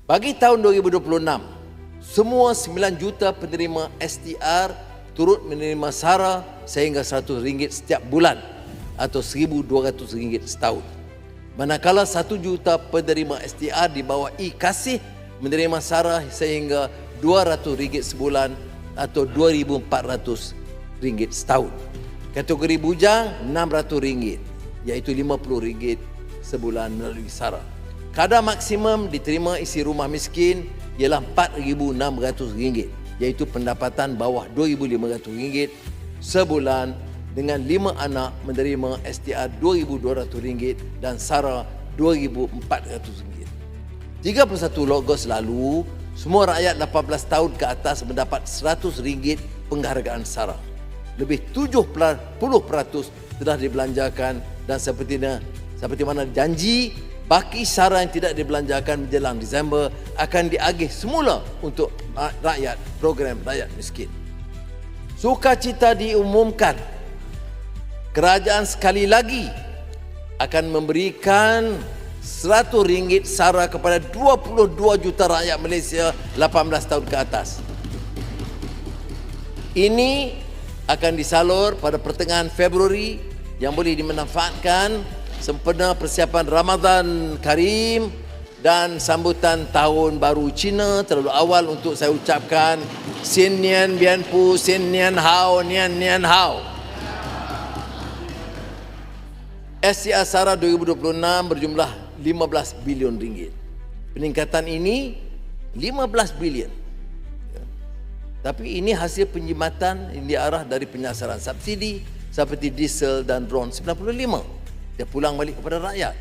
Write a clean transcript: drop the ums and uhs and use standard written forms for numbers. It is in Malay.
Bagi tahun 2026, semua 9 juta penerima STR turut menerima SARA sehingga RM100 setiap bulan atau RM1,200 setahun. Manakala 1 juta penerima STR di bawah kasih menerima SARA sehingga RM200 sebulan atau RM2,400 setahun. Kategori bujang RM600 iaitu RM50 sebulan melalui SARA. Kadar maksimum diterima isi rumah miskin ialah RM4,600 iaitu pendapatan bawah RM2,500 sebulan dengan 5 anak menerima STR RM2,200 dan SARA RM2,400. 31 Ogos lalu, semua rakyat 18 tahun ke atas mendapat RM100 penghargaan SARA. Lebih 70% telah dibelanjakan dan seperti mana janji, baki SARA yang tidak dibelanjakan menjelang Disember akan diagih semula untuk rakyat, program rakyat miskin. Sukacita diumumkan, kerajaan sekali lagi akan memberikan RM100 SARA kepada 22 juta rakyat Malaysia 18 tahun ke atas. Ini akan disalur pada pertengahan Februari yang boleh dimanfaatkan sempena persiapan Ramadan Karim dan sambutan Tahun Baru Cina. Terlalu awal untuk saya ucapkan Sin Nian Bian Pu, Sin Nian Hao, Nian Nian Hao. STR SARA 2026 berjumlah RM15 bilion. Peningkatan ini 15 bilion. Tapi ini hasil penjimatan yang diarah dari penyasaran subsidi seperti diesel dan RON 95. Dia pulang balik kepada rakyat.